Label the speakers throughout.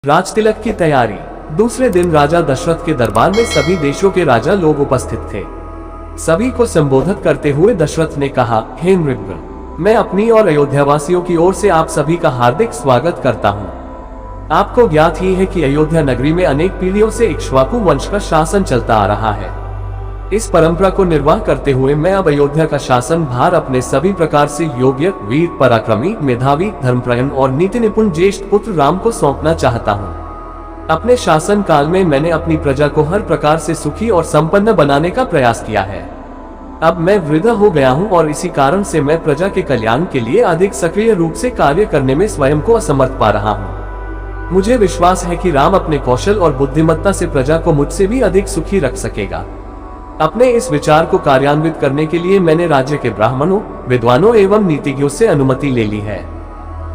Speaker 1: राजतिलक की तैयारी। दूसरे दिन राजा दशरथ के दरबार में सभी देशों के राजा लोग उपस्थित थे। सभी को संबोधित करते हुए दशरथ ने कहा, हे नृपगण, मैं अपनी और अयोध्यावासियों की ओर से आप सभी का हार्दिक स्वागत करता हूँ। आपको ज्ञात ही है कि अयोध्या नगरी में अनेक पीढ़ियों से इक्ष्वाकु वंश का शासन चलता आ रहा है। इस परंपरा को निर्वाह करते हुए मैं अब अयोध्या का शासन भार अपने सभी प्रकार से योग्य, वीर, पराक्रमी, मेधावी, धर्मप्रयण और नीति निपुण ज्येष्ठ पुत्र राम को सौंपना चाहता हूँ। अपने शासन काल में मैंने अपनी प्रजा को हर प्रकार से सुखी और संपन्न बनाने का प्रयास किया है। अब मैं वृद्ध हो गया हूँ और इसी कारण से मैं प्रजा के कल्याण के लिए अधिक सक्रिय रूप से कार्य करने में स्वयं को असमर्थ पा रहा हूँ। मुझे विश्वास है कि राम अपने कौशल और बुद्धिमत्ता से प्रजा को मुझसे भी अधिक सुखी रख सकेगा। अपने इस विचार को कार्यान्वित करने के लिए मैंने राज्य के ब्राह्मणों, विद्वानों एवं नीतिज्ञों से अनुमति ले ली है।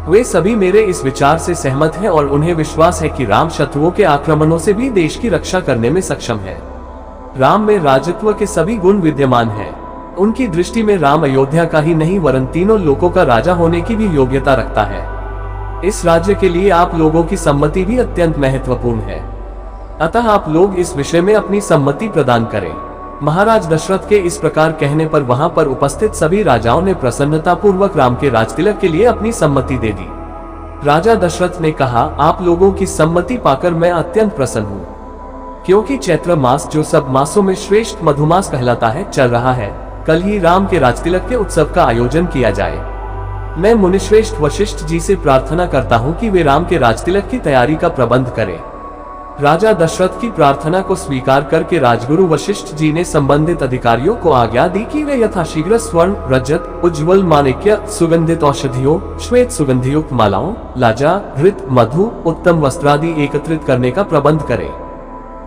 Speaker 1: वे सभी मेरे इस विचार से सहमत हैं और उन्हें विश्वास है कि राम शत्रुओं के आक्रमणों से भी देश की रक्षा करने में सक्षम है। राम में राजत्व के सभी गुण विद्यमान हैं। उनकी दृष्टि में राम अयोध्या का ही नहीं वरन तीनों लोकों का राजा होने की भी योग्यता रखता है। इस राज्य के लिए आप लोगों की सम्मति भी अत्यंत महत्वपूर्ण है। अतः आप लोग इस विषय में अपनी सम्मति प्रदान करें। महाराज दशरथ के इस प्रकार कहने पर वहां पर उपस्थित सभी राजाओं ने प्रसन्नता पूर्वक राम के राजतिलक के लिए अपनी सम्मति दे दी। राजा दशरथ ने कहा, आप लोगों की सम्मति पाकर मैं अत्यंत प्रसन्न हूँ, क्योंकि चैत्र मास जो सब मासों में श्रेष्ठ मधुमास कहलाता है चल रहा है। कल ही राम के राजतिलक के उत्सव का आयोजन किया जाए। मैं मुनिश्रेष्ठ वशिष्ठ जी से प्रार्थना करता हूँ कि वे राम के राजतिलक की तैयारी का प्रबंध करें। राजा दशरथ की प्रार्थना को स्वीकार करके राजगुरु वशिष्ठ जी ने संबंधित अधिकारियों को आज्ञा दी कि वे यथाशीघ्र स्वर्ण, रजत, उज्ज्वल माणिक्य, सुगंधित औषधियों, श्वेत सुगंधियुक्त मालाओं, लाजा, घृत, मधु, उत्तम वस्त्रादि एकत्रित करने का प्रबंध करें।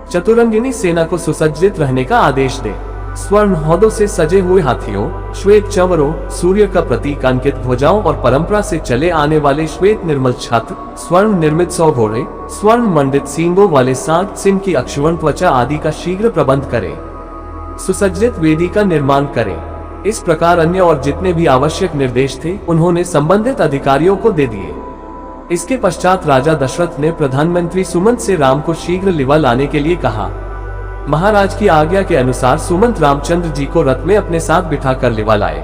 Speaker 1: चतुरंगिनी सेना को सुसज्जित रहने का आदेश दे। स्वर्ण हौदों से सजे हुए हाथियों, श्वेत चंवरों, सूर्य का प्रतीक अंकित ध्वजाओं और परंपरा से चले आने वाले श्वेत निर्मल छत्र, स्वर्ण निर्मित 100 घोड़े, स्वर्ण मंडित सींगों वाले 7 सिंह की अक्षुवण त्वचा आदि का शीघ्र प्रबंध करें। सुसज्जित वेदी का निर्माण करें। इस प्रकार अन्य और जितने भी आवश्यक निर्देश थे उन्होंने संबंधित अधिकारियों को दे दिए। इसके पश्चात राजा दशरथ ने प्रधानमंत्री सुमंत से राम को शीघ्र लिवा लाने के लिए कहा। महाराज की आज्ञा के अनुसार सुमंत रामचंद्र जी को रथ में अपने साथ बिठाकर लिवा लाए।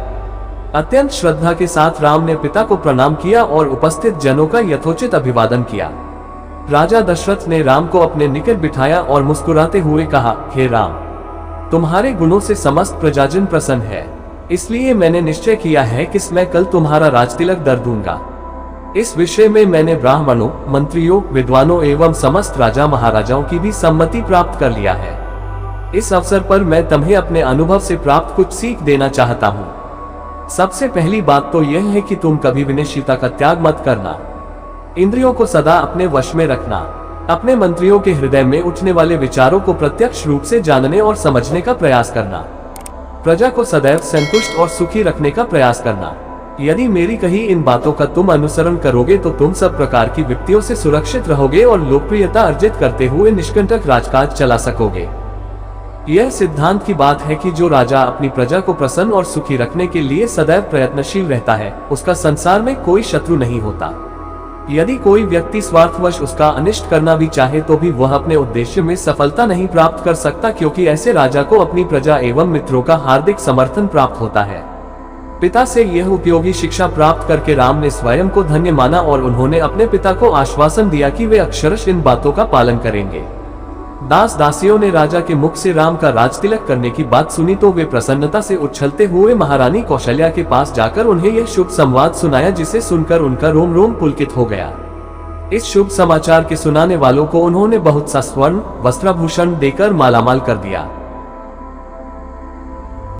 Speaker 1: अत्यंत श्रद्धा के साथ राम ने पिता को प्रणाम किया और उपस्थित जनों का यथोचित अभिवादन किया। राजा दशरथ ने राम को अपने निकट बिठाया और मुस्कुराते हुए कहा, हे राम, तुम्हारे गुणों से समस्त प्रजाजन प्रसन्न है, इसलिए मैंने निश्चय किया है कि मैं कल तुम्हारा राजतिलक धर दूंगा। इस विषय में मैंने ब्राह्मणों, मंत्रियों, विद्वानों एवं समस्त राजा महाराजाओं की भी सम्मति प्राप्त कर लिया है। इस अवसर पर मैं तुम्हें अपने अनुभव से प्राप्त कुछ सीख देना चाहता हूँ। सबसे पहली बात तो यह है कि तुम कभी विनयशीलता का त्याग मत करना। इंद्रियों को सदा अपने वश में रखना। अपने मंत्रियों के हृदय में उठने वाले विचारों को प्रत्यक्ष रूप से जानने और समझने का प्रयास करना। प्रजा को सदैव संतुष्ट और सुखी रखने का प्रयास करना। यदि मेरी कही इन बातों का तुम अनुसरण करोगे तो तुम सब प्रकार की विपत्तियों से सुरक्षित रहोगे और लोकप्रियता अर्जित करते हुए निष्कंटक राजकाज चला सकोगे। यह सिद्धांत की बात है कि जो राजा अपनी प्रजा को प्रसन्न और सुखी रखने के लिए सदैव प्रयत्नशील रहता है, उसका संसार में कोई शत्रु नहीं होता। यदि कोई व्यक्ति स्वार्थवश उसका अनिष्ट करना भी चाहे तो भी वह अपने उद्देश्य में सफलता नहीं प्राप्त कर सकता, क्योंकि ऐसे राजा को अपनी प्रजा एवं मित्रों का हार्दिक समर्थन प्राप्त होता है। पिता से यह उपयोगी शिक्षा प्राप्त करके राम ने स्वयं को धन्य माना और उन्होंने अपने पिता को आश्वासन दिया कि वे अक्षरशः इन बातों का पालन करेंगे। दास दासियों ने राजा के मुख से राम का राजतिलक करने की बात सुनी तो वे प्रसन्नता से उछलते हुए महारानी कौशल्या के पास जाकर उन्हें यह शुभ संवाद सुनाया, जिसे सुनकर उनका रोम रोम पुलकित हो गया। इस शुभ समाचार के सुनाने वालों को उन्होंने बहुत सा स्वर्ण वस्त्राभूषण देकर मालामाल कर दिया।